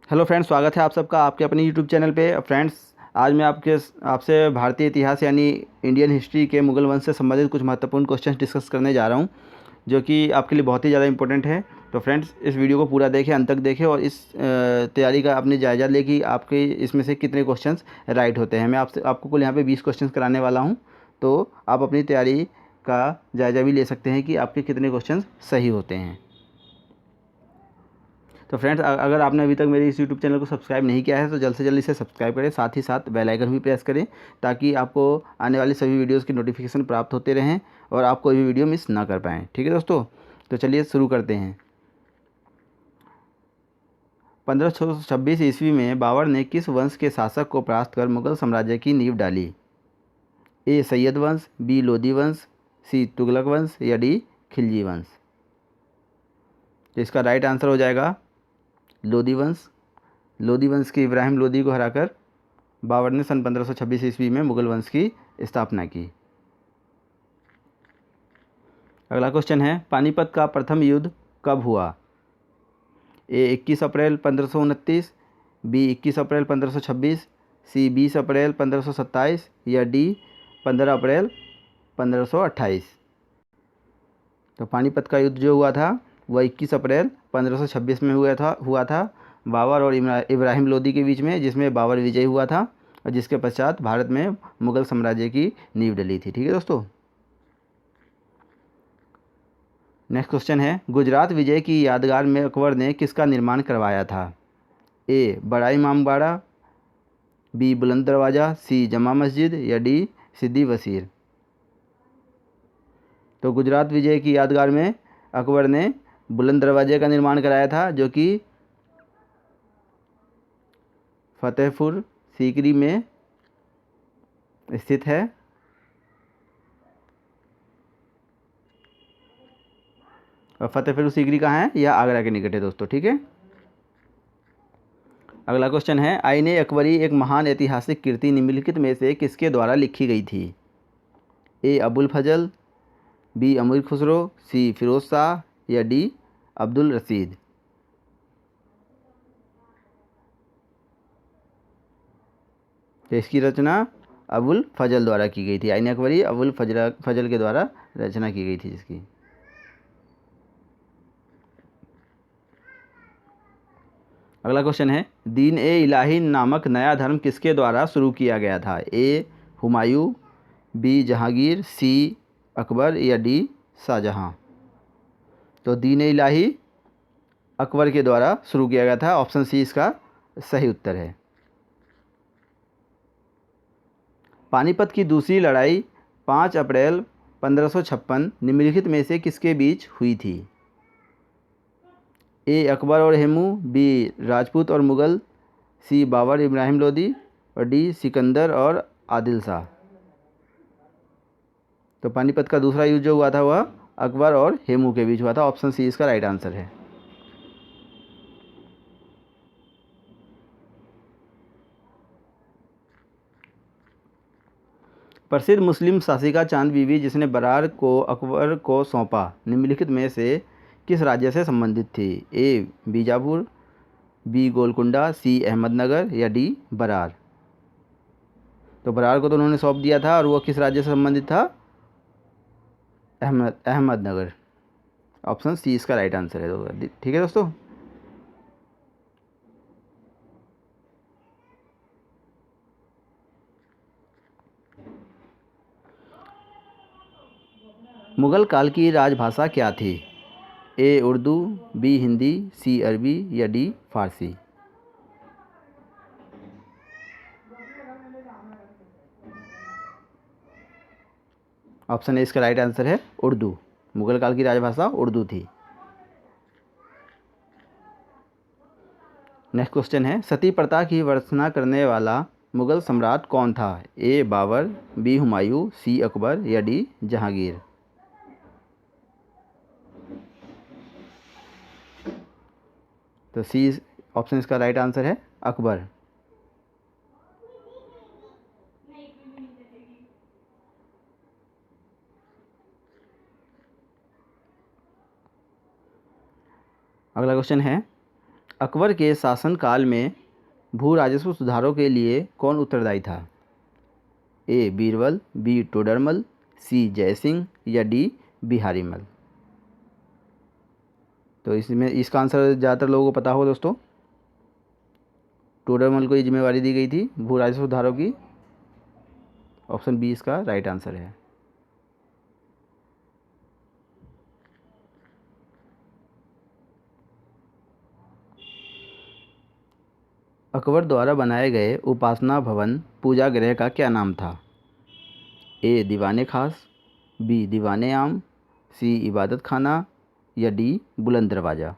Hello friends, स्वागत है आप सबका आपके अपने यूट्यूब चैनल पे। फ्रेंड्स, आज मैं आपसे भारतीय इतिहास यानी इंडियन हिस्ट्री के मुगल वंश से संबंधित कुछ महत्वपूर्ण क्वेश्चंस डिस्कस करने जा रहा हूं, जो कि आपके लिए बहुत ही ज़्यादा इंपॉर्टेंट है। तो फ्रेंड्स, इस वीडियो को पूरा देखें, अंत तक देखें और इस तैयारी का अपनी जायज़ा लें कि आपके इसमें से कितने क्वेश्चंस राइट होते हैं। मैं आपको कुल यहाँ पे 20 क्वेश्चंस कराने वाला हूँ, तो आप अपनी तैयारी का जायज़ा भी ले सकते हैं कि आपके कितने क्वेश्चंस सही होते हैं। तो फ्रेंड्स, अगर आपने अभी तक मेरे इस यूट्यूब चैनल को सब्सक्राइब नहीं किया है तो जल्द से जल्द इसे सब्सक्राइब करें, साथ ही साथ बेल आइकन भी प्रेस करें ताकि आपको आने वाली सभी वीडियोस की नोटिफिकेशन प्राप्त होते रहें और आप कोई भी वीडियो मिस ना कर पाएँ। ठीक है दोस्तों, तो चलिए शुरू करते हैं। 1526 ईस्वी में बाबर ने किस वंश के शासक को परास्त कर मुगल साम्राज्य की नींव डाली? ए सैयद वंश, बी लोदी वंश, सी तुगलक वंश या डी खिलजी वंश? तो इसका राइट आंसर हो जाएगा लोदी वंश। लोदी वंश के इब्राहिम लोदी को हराकर बाबर ने सन 1526 ईस्वी में मुगल वंश की स्थापना की। अगला क्वेश्चन है, पानीपत का प्रथम युद्ध कब हुआ? ए 21 अप्रैल 1529, बी 21 अप्रैल 1526, सी 20 अप्रैल 1527 या डी 15 अप्रैल 1528? तो पानीपत का युद्ध जो हुआ था वह 21 अप्रैल 1526 में हुआ था बाबर और इब्राहिम लोदी के बीच में, जिसमें बाबर विजयी हुआ था और जिसके पश्चात भारत में मुगल साम्राज्य की नींव डली थी। ठीक है दोस्तों, नेक्स्ट क्वेश्चन है, गुजरात विजय की यादगार में अकबर ने किसका निर्माण करवाया था? ए बड़ा इमामबाड़ा, बी बुलंद दरवाज़ा, सी जमा मस्जिद या डी सिद्दी वसीर? तो गुजरात विजय की यादगार में अकबर ने बुलंद दरवाजे का निर्माण कराया था, जो कि फतेहपुर सीकरी में स्थित है। और फतेहपुर सीकरी कहाँ है? यह आगरा के निकट है दोस्तों। ठीक है, अगला क्वेश्चन है, आईने अकबरी एक महान ऐतिहासिक कृति निम्नलिखित में से किसके द्वारा लिखी गई थी? ए अबुल फजल, बी अमीर खुसरो, सी फिरोज शाह या डी अब्दुल रसीद? तो इसकी रचना अबुल फजल द्वारा की गई थी। आईने अकबरी अबुल फजल के द्वारा रचना की गई थी जिसकी। अगला क्वेश्चन है, दीन ए इलाही नामक नया धर्म किसके द्वारा शुरू किया गया था? ए हुमायूं, बी जहांगीर, सी अकबर या डी शाहजहां? तो दीन ए इलाही अकबर के द्वारा शुरू किया गया था। ऑप्शन सी इसका सही उत्तर है। पानीपत की दूसरी लड़ाई 5 अप्रैल 1556 निम्नलिखित में से किसके बीच हुई थी? ए अकबर और हेमू, बी राजपूत और मुग़ल, सी बाबर इब्राहिम लोदी और डी सिकंदर और आदिल शाह? तो पानीपत का दूसरा युद्ध जो हुआ था वह अकबर और हेमू के बीच हुआ था। ऑप्शन सी इसका राइट आंसर है। प्रसिद्ध मुस्लिम शासिका चांद बीबी जिसने बरार को अकबर को सौंपा निम्नलिखित में से किस राज्य से संबंधित थी? ए बीजापुर, बी गोलकुंडा, सी अहमदनगर या डी बरार? तो बरार को तो उन्होंने सौंप दिया था और वो किस राज्य से संबंधित था? अहमदनगर। ऑप्शन सी इसका राइट आंसर है। ठीक है दोस्तों, मुगल काल की राजभाषा क्या थी? ए उर्दू, बी हिंदी, सी अरबी या डी फारसी? ऑप्शन ए इसका राइट आंसर है उर्दू। मुगल काल की राजभाषा उर्दू थी। नेक्स्ट क्वेश्चन है, सती प्रथा की वर्णना करने वाला मुगल सम्राट कौन था? ए बाबर, बी हुमायूं, सी अकबर या डी जहांगीर? तो सी ऑप्शन इसका राइट आंसर है अकबर। अगला क्वेश्चन है, अकबर के शासनकाल में भू राजस्व सुधारों के लिए कौन उत्तरदायी था? ए बीरबल, बी टोडरमल, सी जयसिंह या डी बिहारीमल। तो इसमें इसका आंसर ज़्यादातर लोगों को पता होगा दोस्तों। टोडरमल को ये जिम्मेवारी दी गई थी भू राजस्व सुधारों की। ऑप्शन बी इसका राइट आंसर है। अकबर द्वारा बनाए गए उपासना भवन पूजा गृह का क्या नाम था? ए दीवाने खास, बी दीवाने आम, सी इबादत खाना या डी बुलंद दरवाज़ा।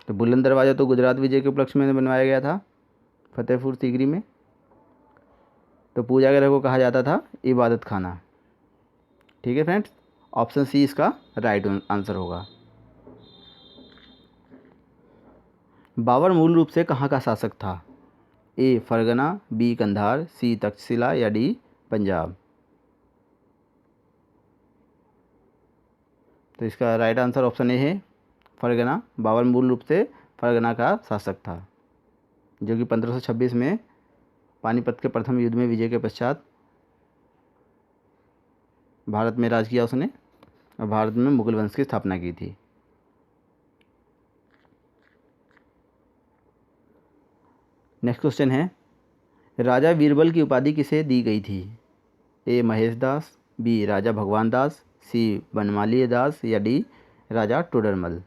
तो बुलंद दरवाज़ा तो गुजरात विजय के उपलक्ष्य में बनवाया गया था फतेहपुर सीकरी में। तो पूजा गृह को कहा जाता था इबादत खाना। ठीक है फ्रेंड्स, ऑप्शन सी इसका राइट आंसर होगा। बाबर मूल रूप से कहाँ का शासक था? ए फरगना, बी कंधार, सी तक्षशिला या डी पंजाब। तो इसका राइट आंसर ऑप्शन ए है फरगना। बाबर मूल रूप से फरगना का शासक था, जो कि 1526 में पानीपत के प्रथम युद्ध में विजय के पश्चात भारत में राज किया उसने और भारत में मुगल वंश की स्थापना की थी। नेक्स्ट क्वेश्चन है, राजा बीरबल की उपाधि किसे दी गई थी? ए महेश दास, बी राजा भगवान दास, सी बनमाली दास या D Raja Todarmal.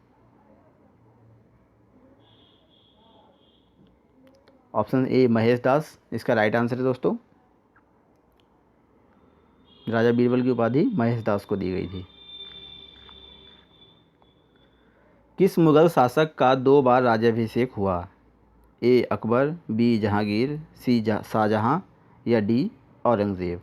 Option A Mahesh Das इसका राइट आंसर है दोस्तों। राजा बीरबल की उपाधि महेश दास को दी गई थी। किस मुगल शासक का 2 बार राज्याभिषेक हुआ? ए अकबर, बी जहांगीर, सी शाहजहां या डी औरंगजेब।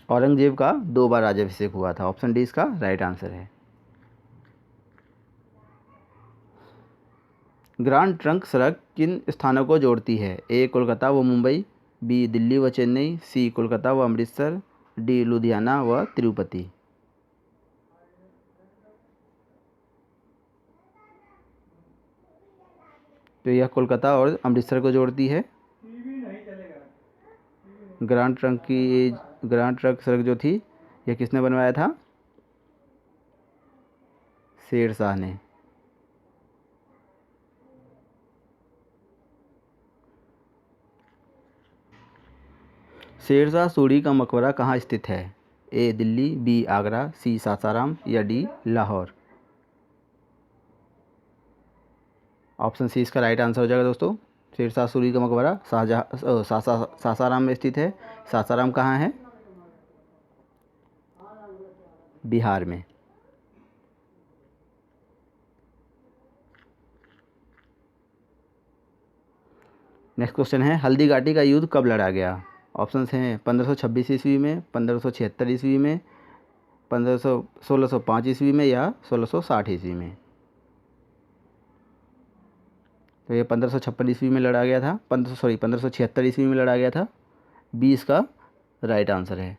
औरंगजेब का 2 बार राज्याभिषेक हुआ था। ऑप्शन डी इसका राइट आंसर है। ग्रांड ट्रंक सड़क किन स्थानों को जोड़ती है? ए कोलकाता व मुंबई, बी दिल्ली व चेन्नई, सी कोलकाता व अमृतसर, डी लुधियाना व तिरुपति। तो यह कोलकाता और अमृतसर को जोड़ती है। ग्रांड ट्रंक सड़क जो थी यह किसने बनवाया था? शेर शाह ने। शेरशाह सूरी का मकबरा कहाँ स्थित है? ए दिल्ली, बी आगरा, सी सासाराम या डी लाहौर। ऑप्शन सी इसका राइट आंसर हो जाएगा दोस्तों। शेरशाह सूरी का मकबरा सासाराम में स्थित है। सासाराम कहाँ है? बिहार में। नेक्स्ट क्वेश्चन है, हल्दी घाटी का युद्ध कब लड़ा गया? ऑप्शंस हैं 1526 ईस्वी में, 1576 ईस्वी में, 1605 ईस्वी में या 1660 ईस्वी में। तो ये 1556 ईस्वी में लड़ा गया था। 1576 ईस्वी में लड़ा गया था। बी इसका राइट आंसर है।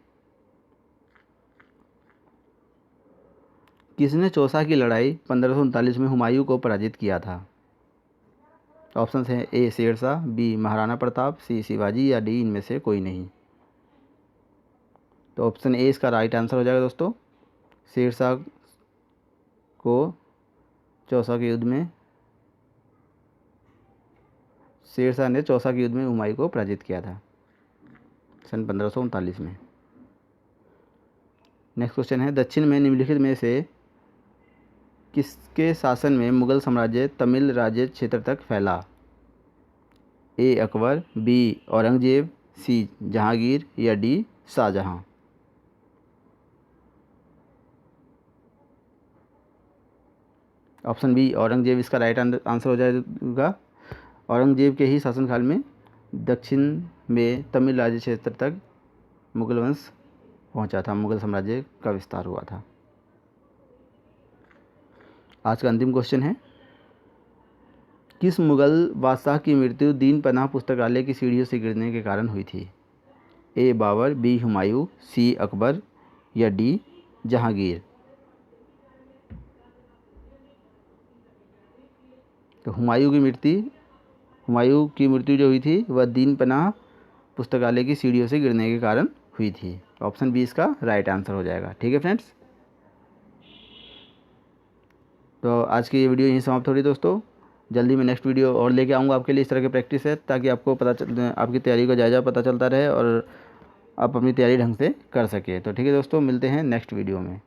किसने चौसा की लड़ाई 1539 में हुमायूं को पराजित किया था? ऑप्शंस हैं ए शेरशाह, बी महाराणा प्रताप, सी शिवाजी या डी इनमें से कोई नहीं। तो ऑप्शन ए इसका राइट आंसर हो जाएगा दोस्तों। शेरशाह को चौसा के युद्ध में शेरशाह ने चौसा के युद्ध में हुमायूं को पराजित किया था सन 1539 में। नेक्स्ट क्वेश्चन है, दक्षिण में निम्नलिखित में से किसके शासन में मुगल साम्राज्य तमिल राज्य क्षेत्र तक फैला? A Akbar, B Aurangzeb, C Jahangir या D Shahjahan. Option B Aurangzeb इसका राइट आंसर हो जाएगा। औरंगजेब के ही शासनकाल में दक्षिण में तमिल राज्य क्षेत्र तक मुगल वंश पहुंचा था, मुगल साम्राज्य का विस्तार हुआ था। आज का अंतिम क्वेश्चन है, किस मुगल बादशाह की मृत्यु दीन पनाह पुस्तकालय की सीढ़ियों से गिरने के कारण हुई थी? ए बाबर, बी हुमायूं, सी अकबर या डी जहांगीर। तो हुमायूं की मृत्यु जो हुई थी वह दीन पनाह पुस्तकालय की सीढ़ियों से गिरने के कारण हुई थी। ऑप्शन बी इसका राइट आंसर हो जाएगा। ठीक है फ्रेंड्स, तो आज की ये वीडियो यहीं समाप्त हो रही दोस्तों। जल्दी मैं नेक्स्ट वीडियो और लेके आऊँगा आपके लिए इस तरह के प्रैक्टिस है, ताकि आपको आपकी तैयारी का जायज़ा पता चलता रहे और आप अपनी तैयारी ढंग से कर सकें। तो ठीक है दोस्तों, मिलते हैं नेक्स्ट वीडियो में।